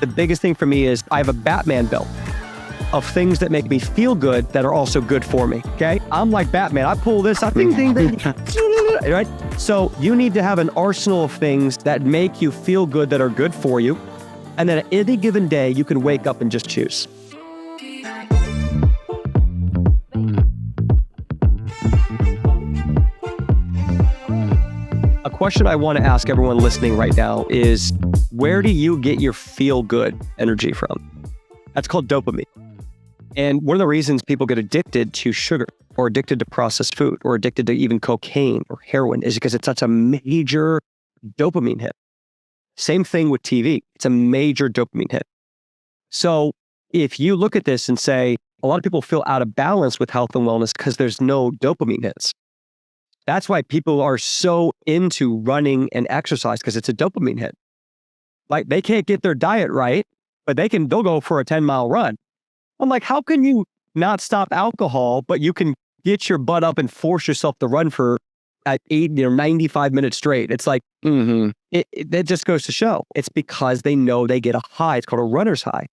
The biggest thing for me is I have a Batman belt of things that make me feel good that are also good for me, okay? I'm like Batman. I pull this, ding, ding, ding, right? So you need to have an arsenal of things that make you feel good, that are good for you. And then at any given day, you can wake up and just choose. A question I want to ask everyone listening right now is, where do you get your feel-good energy from? That's called dopamine. And one of the reasons people get addicted to sugar or addicted to processed food or addicted to even cocaine or heroin is because it's such a major dopamine hit. Same thing with TV. It's a major dopamine hit. So if you look at this and say, a lot of people feel out of balance with health and wellness because there's no dopamine hits. That's why people are so into running and exercise, because it's a dopamine hit. Like, they can't get their diet right, but they'll go for a 10-mile run. I'm like, how can you not stop alcohol, but you can get your butt up and force yourself to run for at 95 minutes straight? It's like, it just goes to show. It's because they know they get a high. It's called a runner's high.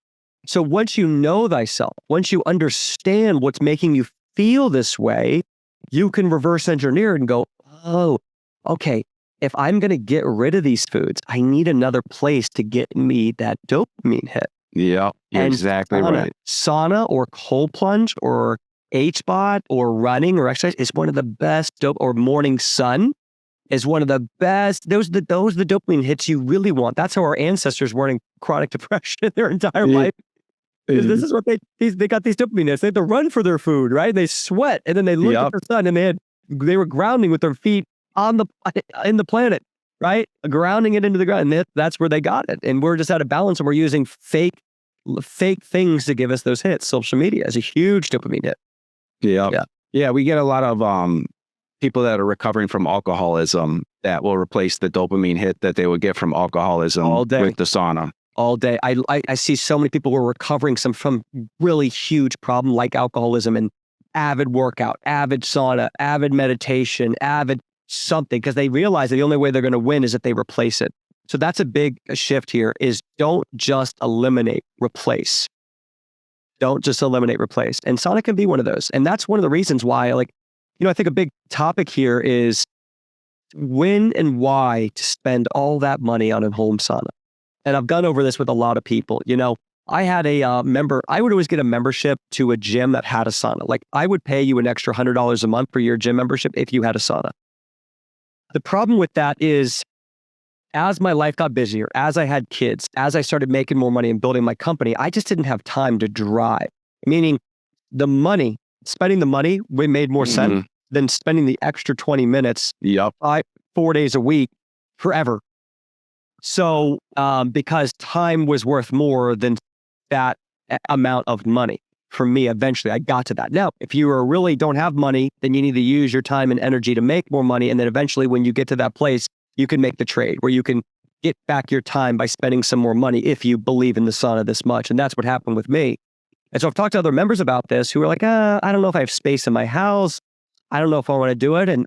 So once you know thyself, once you understand what's making you feel this way, you can reverse engineer and go, oh, okay, if I'm going to get rid of these foods, I need another place to get me that dopamine hit. Yeah, you're exactly right. Sauna or cold plunge or HBOT or running or exercise is one of the best or morning sun is one of the best. Those are the dopamine hits you really want. That's how our ancestors were in chronic depression their entire life. Because this is what they got these dopamine hits. They had to run for their food, right? They sweat and then they looked at the sun and they were grounding with their feet in the planet, right? Grounding it into the ground. And that's where they got it. And we're just out of balance and we're using fake things to give us those hits. Social media is a huge dopamine hit. Yeah. We get a lot of people that are recovering from alcoholism that will replace the dopamine hit that they would get from alcoholism with the sauna. All day. I see so many people who are recovering from really huge problem like alcoholism and avid workout, avid sauna, avid meditation, avid something, because they realize that the only way they're going to win is if they replace it. So that's a big shift here is don't just eliminate, replace. Don't just eliminate, replace. And sauna can be one of those. And that's one of the reasons why, I think a big topic here is when and why to spend all that money on a home sauna. And I've gone over this with a lot of people. I had a member, I would always get a membership to a gym that had a sauna. Like, I would pay you an extra $100 a month for your gym membership if you had a sauna. The problem with that is, as my life got busier, as I had kids, as I started making more money and building my company, I just didn't have time to drive. Meaning spending the money made more sense than spending the extra 20 minutes 4 days a week forever. So, because time was worth more than that amount of money for me, eventually I got to that. Now, if you really don't have money, then you need to use your time and energy to make more money. And then eventually when you get to that place, you can make the trade where you can get back your time by spending some more money if you believe in the sauna this much. And that's what happened with me. And so I've talked to other members about this who are like, I don't know if I have space in my house. I don't know if I want to do it. And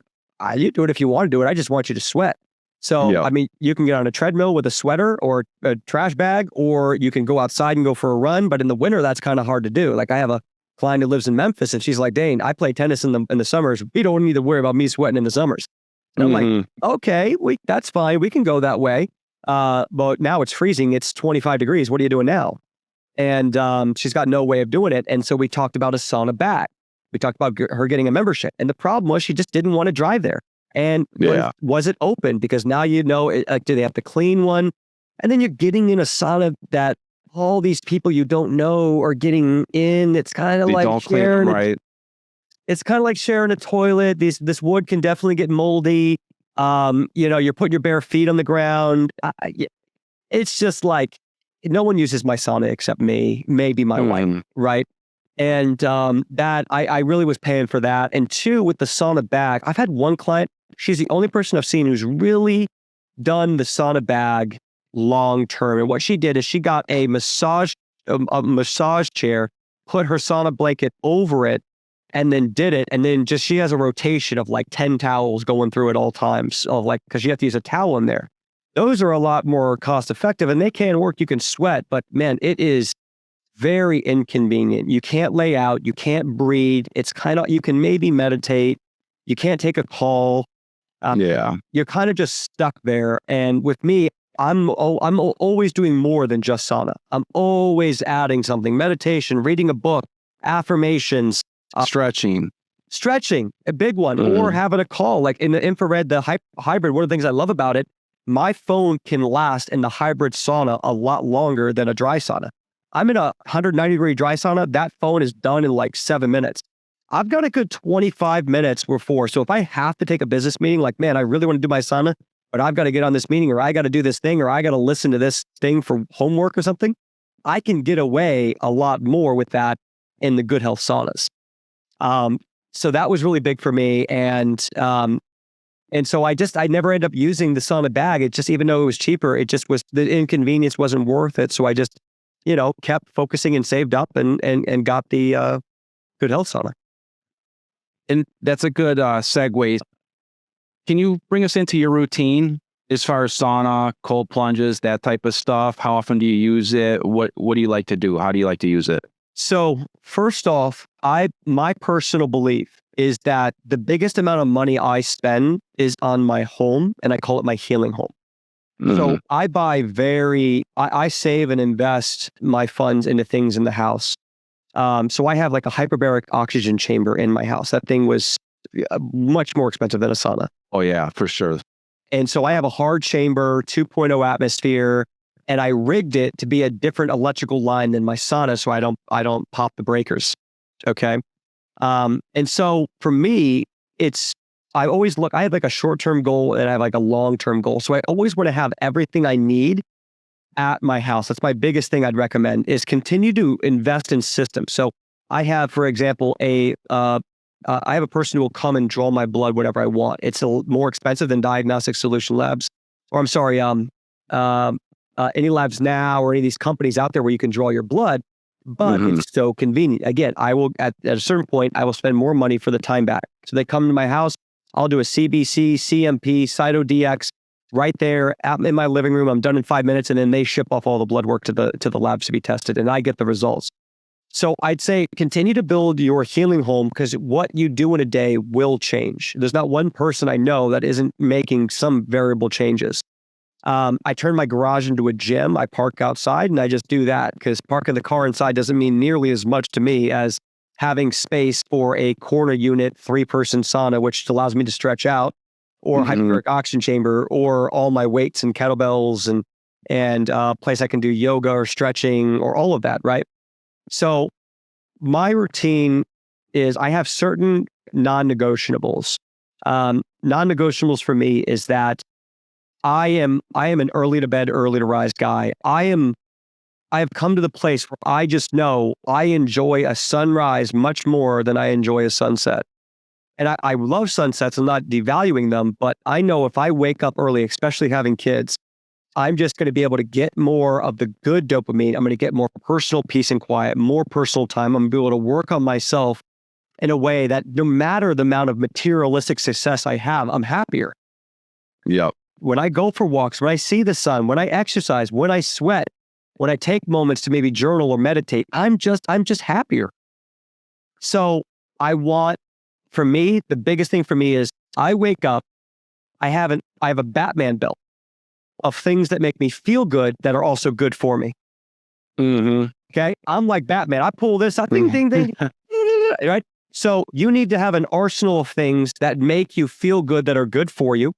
you do it if you want to do it. I just want you to sweat. So, you can get on a treadmill with a sweater or a trash bag, or you can go outside and go for a run. But in the winter, that's kind of hard to do. Like, I have a client who lives in Memphis and she's like, Dane, I play tennis in the summers. We don't need to worry about me sweating in the summers. And I'm like, okay, that's fine. We can go that way. But now it's freezing. It's 25 degrees. What are you doing now? And she's got no way of doing it. And so we talked about a sauna bag. We talked about her getting a membership. And the problem was she just didn't want to drive there. And was it open? Because now do they have to clean one? And then you're getting in a sauna that all these people you don't know are getting in. It's kind of like sharing. It's kind of like sharing a toilet. This wood can definitely get moldy. You're putting your bare feet on the ground. It's just like, no one uses my sauna except me, maybe my wife, right? And that I really was paying for that. And two, with the sauna bag, I've had one client. She's the only person I've seen who's really done the sauna bag long term. And what she did is she got a massage chair, put her sauna blanket over it, and then did it. And then she has a rotation of like 10 towels going through at all times, because you have to use a towel in there. Those are a lot more cost effective and they can work. You can sweat, but man, it is very inconvenient. You can't lay out, you can't breathe. It's kind of, you can maybe meditate. You can't take a call. You're kind of just stuck there. And with me, I'm always doing more than just sauna. I'm always adding something, meditation, reading a book, affirmations, stretching, a big one, or having a call like in the infrared, the hybrid. One of the things I love about it, my phone can last in the hybrid sauna a lot longer than a dry sauna. I'm in a 190-degree dry sauna. That phone is done in like 7 minutes. I've got a good 25 minutes before. So if I have to take a business meeting, like, man, I really want to do my sauna, but I've got to get on this meeting, or I got to do this thing, or I got to listen to this thing for homework or something, I can get away a lot more with that in the Good Health saunas. So that was really big for me. And so I never ended up using the sauna bag. It just, even though it was cheaper, it just was, the inconvenience wasn't worth it. So I just, kept focusing and saved up and got the Good Health sauna. And that's a good segue. Can you bring us into your routine as far as sauna, cold plunges, that type of stuff? How often do you use it? What do you like to do? How do you like to use it? So first off, my personal belief is that the biggest amount of money I spend is on my home, and I call it my healing home. So I I save and invest my funds into things in the house. So I have like a hyperbaric oxygen chamber in my house. That thing was much more expensive than a sauna. Oh yeah, for sure. And so I have a hard chamber, 2.0 atmosphere, and I rigged it to be a different electrical line than my sauna, so I don't pop the breakers. Okay. And so for me, I have like a short-term goal and I have like a long-term goal. So I always want to have everything I need at my house. That's my biggest thing I'd recommend, is continue to invest in systems. So I have, for example, I have a person who will come and draw my blood whenever I want. It's more expensive than Diagnostic Solution Labs, or I'm sorry, any labs now or any of these companies out there where you can draw your blood, but it's so convenient. Again, I will at a certain point, I will spend more money for the time back. So they come to my house, I'll do a CBC, CMP, Cyto DX right there in my living room. I'm done in 5 minutes, and then they ship off all the blood work to the labs to be tested, and I get the results. So I'd say continue to build your healing home, because what you do in a day will change. There's not one person I know that isn't making some variable changes. I turn my garage into a gym. I park outside and I just do that, because parking the car inside doesn't mean nearly as much to me as having space for a corner unit, 3-person sauna, which allows me to stretch out, or hyperbaric oxygen chamber, or all my weights and kettlebells and place I can do yoga or stretching or all of that, right? So my routine is I have certain non-negotiables. Non-negotiables for me is that I am an early to bed, early to rise guy. I have come to the place where I just know I enjoy a sunrise much more than I enjoy a sunset. And I love sunsets. I'm not devaluing them, but I know if I wake up early, especially having kids, I'm just going to be able to get more of the good dopamine. I'm going to get more personal peace and quiet, more personal time. I'm going to be able to work on myself in a way that no matter the amount of materialistic success I have, I'm happier. Yep. When I go for walks, when I see the sun, when I exercise, when I sweat, when I take moments to maybe journal or meditate, I'm just happier. So for me, the biggest thing for me is I wake up, I have a Batman belt of things that make me feel good that are also good for me. Okay. I'm like Batman. I pull this out, ding, ding, ding, right? So you need to have an arsenal of things that make you feel good, that are good for you.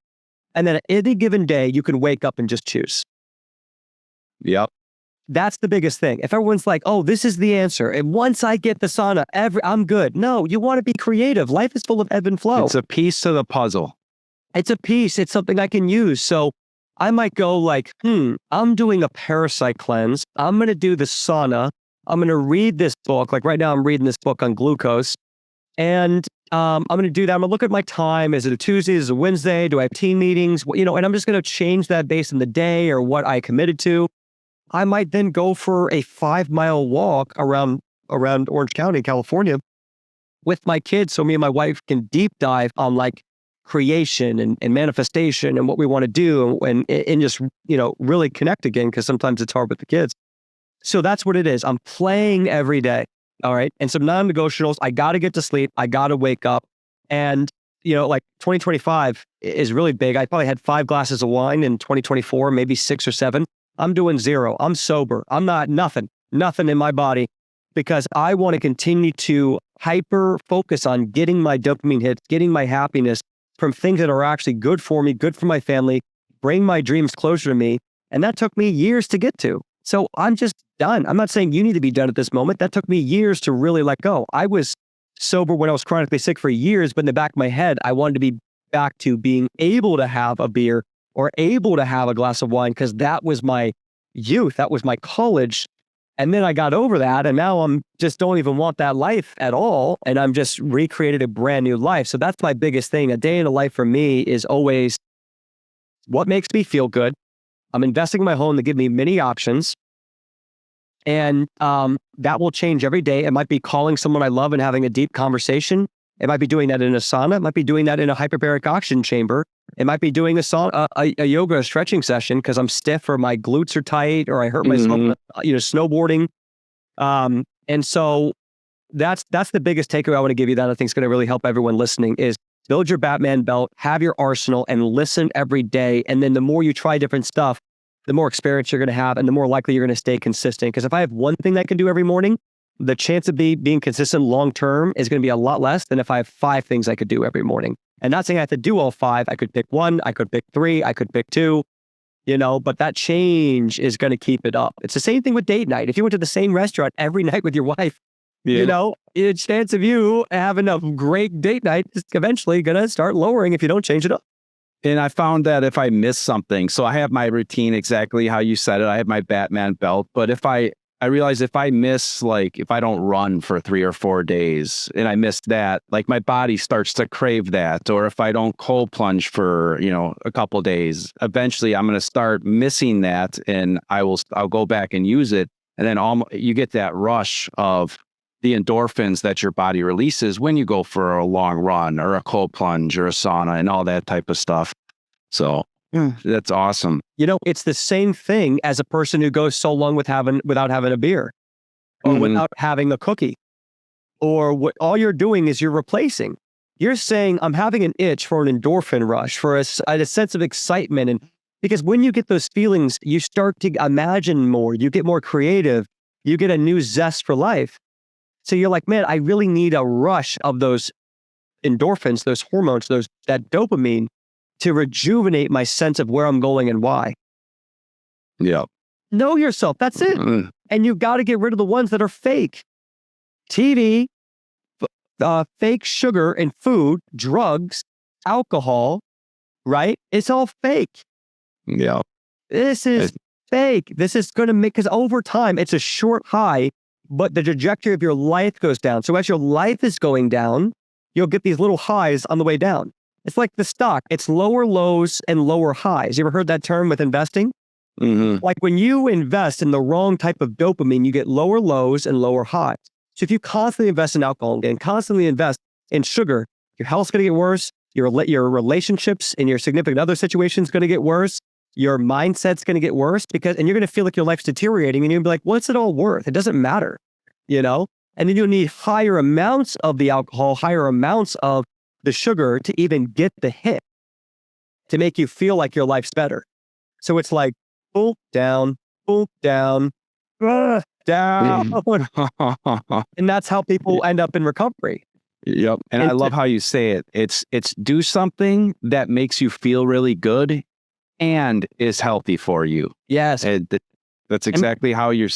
And then at any given day, you can wake up and just choose. Yep. That's the biggest thing. If everyone's like, oh, this is the answer, and once I get the sauna, I'm good. No, you want to be creative. Life is full of ebb and flow. It's a piece to the puzzle. It's a piece. It's something I can use. So I might go like, I'm doing a parasite cleanse. I'm going to do the sauna. I'm going to read this book. Like right now, I'm reading this book on glucose. And I'm going to do that. I'm going to look at my time. Is it a Tuesday? Is it a Wednesday? Do I have team meetings? And I'm just going to change that based on the day or what I committed to. I might then go for a 5-mile walk around Orange County, California with my kids. So me and my wife can deep dive on like creation and manifestation and what we want to do and just, really connect again, because sometimes it's hard with the kids. So that's what it is. I'm playing every day. All right. And some non-negotiables, I got to get to sleep. I got to wake up. And, like 2025 is really big. I probably had 5 glasses of wine in 2024, maybe 6 or 7. I'm doing 0. I'm sober. I'm not nothing in my body, because I want to continue to hyper focus on getting my dopamine hits, getting my happiness from things that are actually good for me, good for my family, bring my dreams closer to me. And that took me years to get to. So I'm just done. I'm not saying you need to be done at this moment. That took me years to really let go. I was sober when I was chronically sick for years, but in the back of my head, I wanted to be back to being able to have a beer or able to have a glass of wine, because that was my youth. That was my college. And then I got over that, and now I'm just don't even want that life at all. And I'm just recreated a brand new life. So that's my biggest thing. A day in the life for me is always what makes me feel good. I'm investing in my home to give me many options. And that will change every day. It might be calling someone I love and having a deep conversation. It might be doing that in a sauna. It might be doing that in a hyperbaric oxygen chamber. It might be doing a yoga stretching session because I'm stiff or my glutes are tight or I hurt myself, snowboarding. And so that's the biggest takeaway I want to give you that I think is going to really help everyone listening is build your Batman belt, have your arsenal, and listen every day. And then the more you try different stuff, the more experience you're going to have and the more likely you're going to stay consistent. Because if I have one thing that I can do every morning, the chance of being consistent long-term is going to be a lot less than if I have 5 things I could do every morning. And not saying I have to do all 5. I could pick 1, I could pick 3, I could pick 2, but that change is going to keep it up. It's the same thing with date night. If you went to the same restaurant every night with your wife, the chance of you having a great date night is eventually going to start lowering if you don't change it up. And I found that if I miss something, so I have my routine exactly how you said it. I have my Batman belt, but if I realize if I miss, if I don't run for 3 or 4 days and I miss that, my body starts to crave that. Or if I don't cold plunge for, a couple of days, eventually I'm going to start missing that and I'll go back and use it. And then you get that rush of the endorphins that your body releases when you go for a long run or a cold plunge or a sauna and all that type of stuff. So that's awesome. It's the same thing as a person who goes so long without having a beer or without having a cookie, or what all you're doing is you're replacing. You're saying, I'm having an itch for an endorphin rush, for a sense of excitement. And because when you get those feelings, you start to imagine more, you get more creative, you get a new zest for life. So you're like, man, I really need a rush of those endorphins, those hormones, that dopamine to rejuvenate my sense of where I'm going and why. Yeah. Know yourself. That's it. And you got to get rid of the ones that are fake. TV, fake sugar and food, drugs, alcohol, right? It's all fake. Yeah. This is fake. This is going to because over time, it's a short high, but the trajectory of your life goes down. So as your life is going down, you'll get these little highs on the way down. It's like the stock. It's lower lows and lower highs. You ever heard that term with investing? Like when you invest in the wrong type of dopamine, you get lower lows and lower highs. So if you constantly invest in alcohol and constantly invest in sugar, your health's going to get worse. Your relationships and your significant other situation's going to get worse. Your mindset's going to get worse and you're going to feel like your life's deteriorating and you'll be like, what's it all worth? It doesn't matter, And then you'll need higher amounts of the alcohol, higher amounts of the sugar to even get the hit to make you feel like your life's better. So it's like, pull down, down. And that's how people end up in recovery. Yep. And I love how you say it. It's do something that makes you feel really good and is healthy for you. Yes. That's exactly how you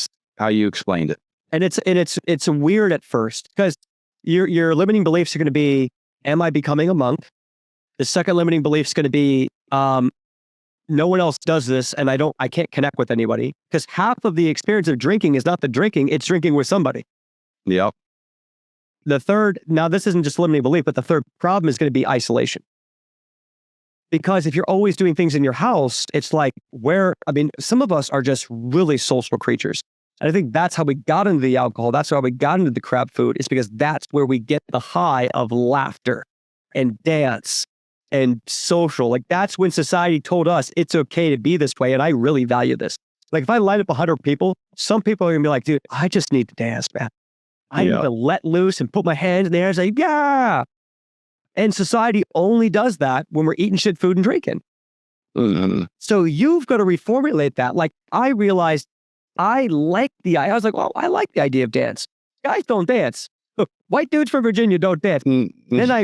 explained it. And it's weird at first because your limiting beliefs are going to be, am I becoming a monk? The second limiting belief is going to be, no one else does this and I can't connect with anybody, because half of the experience of drinking is not the drinking, it's drinking with somebody. Yep. The third, now this isn't just limiting belief, but the third problem is going to be isolation. Because if you're always doing things in your house, it's like some of us are just really social creatures. And I think that's how we got into the alcohol. That's how we got into the crap food, is because that's where we get the high of laughter and dance and social. Like that's when society told us it's okay to be this way. And I really value this. Like if I line up 100 people, some people are gonna be like, dude, I just need to dance, man. I need to let loose and put my hands in the air and say, yeah. And society only does that when we're eating shit food and drinking. So you've got to reformulate that. Like I realized I like I was like, well, I like the idea of dance. Guys don't dance. White dudes from Virginia don't dance. Then I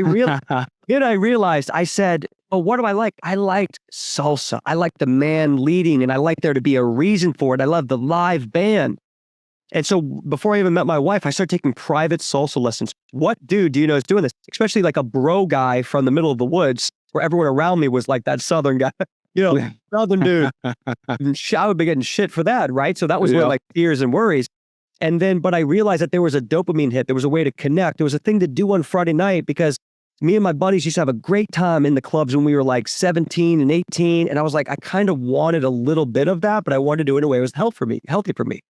realized, I said, oh, what do I like? I liked salsa. I liked the man leading, and I liked there to be a reason for it. I love the live band. And so before I even met my wife, I started taking private salsa lessons. What dude do you know is doing this? Especially like a bro guy from the middle of the woods where everyone around me was like that Southern guy, Southern dude. I would be getting shit for that, right? So that was where like fears and worries. And then, but I realized that there was a dopamine hit. There was a way to connect. There was a thing to do on Friday night because me and my buddies used to have a great time in the clubs when we were like 17 and 18. And I was like, I kind of wanted a little bit of that, but I wanted to do it in a way that was healthy for me.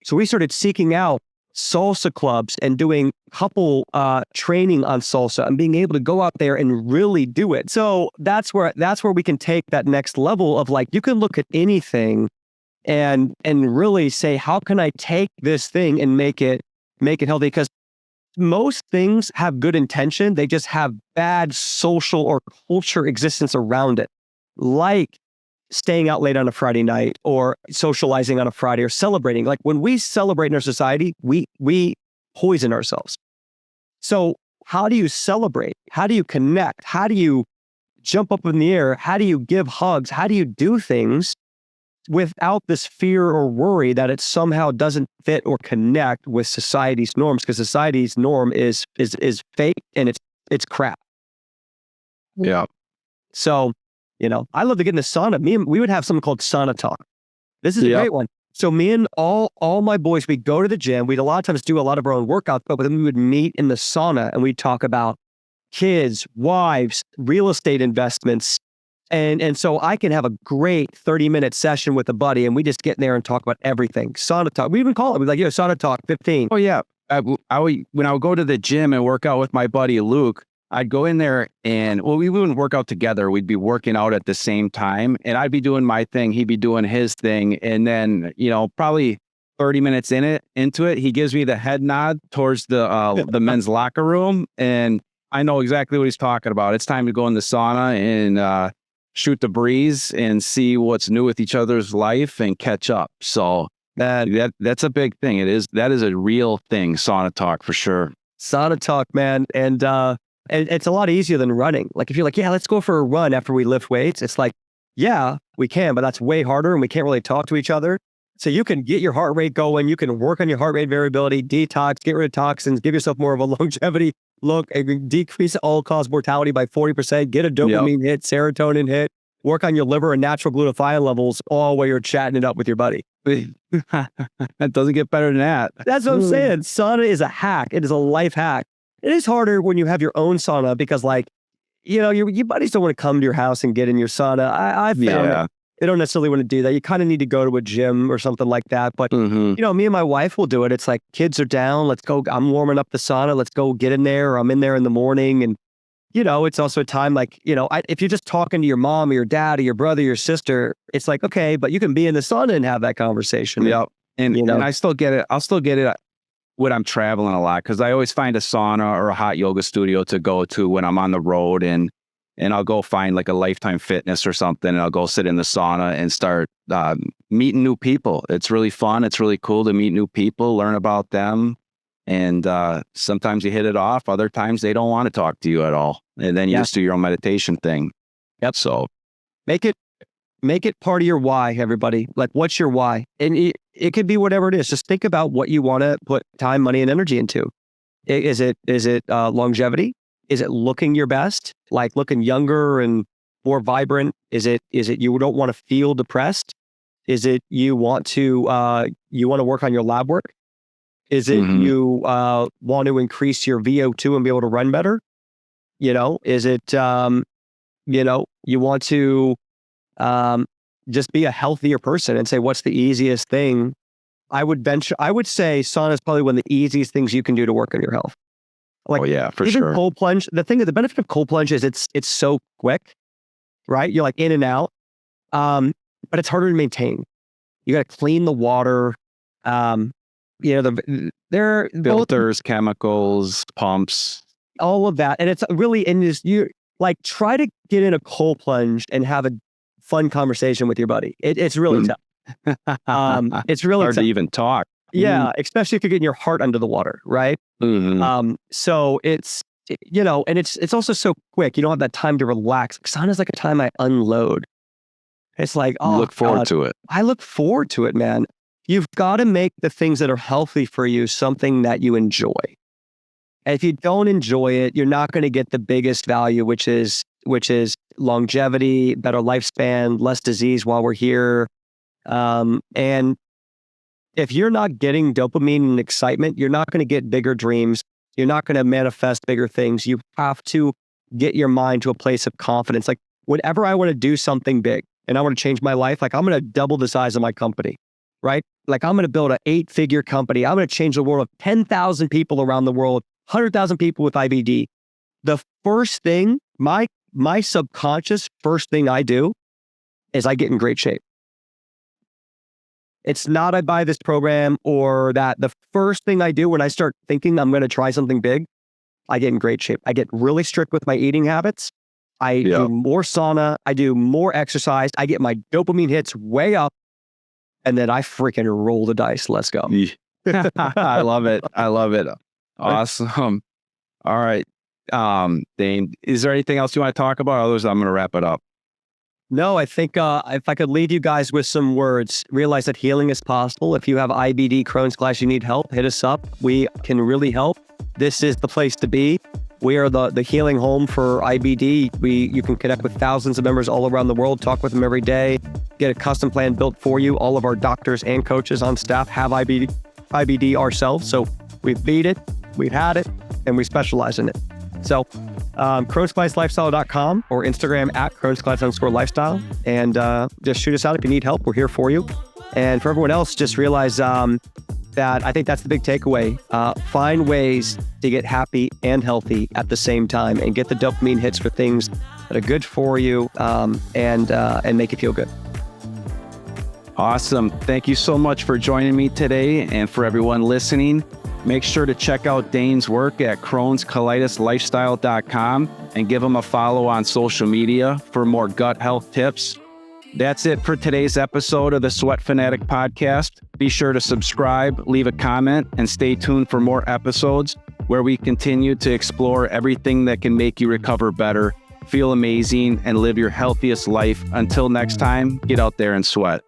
So we started seeking out salsa clubs and doing couple training on salsa and being able to go out there and really do it. So that's where we can take that next level of like, you can look at anything and really say, how can I take this thing and make it healthy? Because most things have good intention. They just have bad social or culture existence around it. Like staying out late on a Friday night or socializing on a Friday or celebrating. Like when we celebrate in our society, we poison ourselves. So how do you celebrate? How do you connect? How do you jump up in the air? How do you give hugs? How do you do things without this fear or worry that it somehow doesn't fit or connect with society's norms? Because society's norm is fake and it's crap. Yeah. So, I love to get in the sauna. We would have something called Sauna Talk. This is a great one. So me and all my boys, we'd go to the gym. We'd a lot of times do a lot of our own workouts, but then we would meet in the sauna and we'd talk about kids, wives, real estate investments. And so I can have a great 30-minute session with a buddy and we just get in there and talk about everything. Sauna Talk. We even call it, we're like, Sauna Talk 15. Oh yeah. When I would go to the gym and work out with my buddy Luke, I'd go in there and, we wouldn't work out together. We'd be working out at the same time and I'd be doing my thing. He'd be doing his thing. And then, probably 30 minutes into it, he gives me the head nod towards the men's locker room. And I know exactly what he's talking about. It's time to go in the sauna and shoot the breeze and see what's new with each other's life and catch up. So that's a big thing. That is a real thing. Sauna Talk for sure. Sauna Talk, man. And it's a lot easier than running. Like if you're like, yeah, let's go for a run after we lift weights. It's like, yeah, we can, but that's way harder and we can't really talk to each other. So you can get your heart rate going. You can work on your heart rate variability, detox, get rid of toxins, give yourself more of a longevity look, and decrease all-cause mortality by 40%, get a dopamine hit, serotonin hit, work on your liver and natural glutathione levels, all while you're chatting it up with your buddy. That doesn't get better than that. That's what I'm saying. Sauna is a hack. It is a life hack. It is harder when you have your own sauna because your buddies don't want to come to your house and get in your sauna. I found they don't necessarily want to do that. You kind of need to go to a gym or something like that. But, me and my wife will do it. It's like kids are down. Let's go. I'm warming up the sauna. Let's go get in there. Or I'm in there in the morning. And, it's also a time like, if you're just talking to your mom or your dad or your brother or your sister, it's like, okay, but you can be in the sauna and have that conversation. Yep. And I still get it. I'll still get it when I'm traveling a lot because I always find a sauna or a hot yoga studio to go to when I'm on the road and I'll go find like a Lifetime Fitness or something and I'll go sit in the sauna and start meeting new people. It's really fun. It's really cool to meet new people, learn about them. And sometimes you hit it off. Other times they don't want to talk to you at all. And then you just do your own meditation thing. Yep. So make it part of your why, everybody. Like, what's your why? And it could be whatever it is. Just think about what you want to put time, money, and energy into. Is it longevity? Is it looking your best? Like looking younger and more vibrant? Is it you don't want to feel depressed? Is it you want to work on your lab work? Is it you want to increase your VO2 and be able to run better? Is it you want to just be a healthier person and say, what's the easiest thing? I would say sauna is probably one of the easiest things you can do to work on your health. Like, oh yeah, for even sure. cold plunge. The benefit of cold plunge is it's so quick, right? You're like in and out, but it's harder to maintain. You got to clean the water. They're Filters, chemicals, pumps. all of that, and it's really in this. You like try to get in a cold plunge and have a fun conversation with your buddy. It's really tough. It's really hard tough. to even talk. Yeah, especially if you're getting your heart under the water, right? Mm-hmm. So it's and it's also so quick. You don't have that time to relax. Sauna's like a time I unload. It's like, Look forward to it. I look forward to it, man. You've got to make the things that are healthy for you something that you enjoy. And if you don't enjoy it, you're not going to get the biggest value, which is longevity, better lifespan, less disease while we're here. And if you're not getting dopamine and excitement, you're not going to get bigger dreams. You're not going to manifest bigger things. You have to get your mind to a place of confidence. Like whenever I want to do something big and I want to change my life, like I'm going to double the size of my company, right? Like I'm going to build an 8-figure company. I'm going to change the world of 10,000 people around the world, 100,000 people with IBD. The first thing, my subconscious first thing I do is I get in great shape. It's not I buy this program or that. The first thing I do when I start thinking I'm going to try something big, I get in great shape. I get really strict with my eating habits. I do more sauna. I do more exercise. I get my dopamine hits way up. And then I freaking roll the dice. Let's go. I love it. Awesome. All right. Dane, is there anything else you want to talk about? Otherwise, I'm going to wrap it up. No, I think if I could leave you guys with some words, realize that healing is possible. If you have IBD, Crohn's, class, you need help, hit us up. We can really help. This is the place to be. We are the healing home for IBD. You can connect with thousands of members all around the world, talk with them every day, get a custom plan built for you. All of our doctors and coaches on staff have IBD ourselves. So we've beat it, we've had it, and we specialize in it. So Crohn'sClassLifestyle.com or Instagram at Crohn'sClass_lifestyle. And just shoot us out if you need help. We're here for you. And for everyone else, just realize that I think that's the big takeaway. Find ways to get happy and healthy at the same time and get the dopamine hits for things that are good for you and make you feel good. Awesome. Thank you so much for joining me today. And for everyone listening, make sure to check out Dane's work at Crohn'sColitisLifestyle.com and give him a follow on social media for more gut health tips. That's it for today's episode of the Sweat Fanatic Podcast. Be sure to subscribe, leave a comment, and stay tuned for more episodes where we continue to explore everything that can make you recover better, feel amazing, and live your healthiest life. Until next time, get out there and sweat.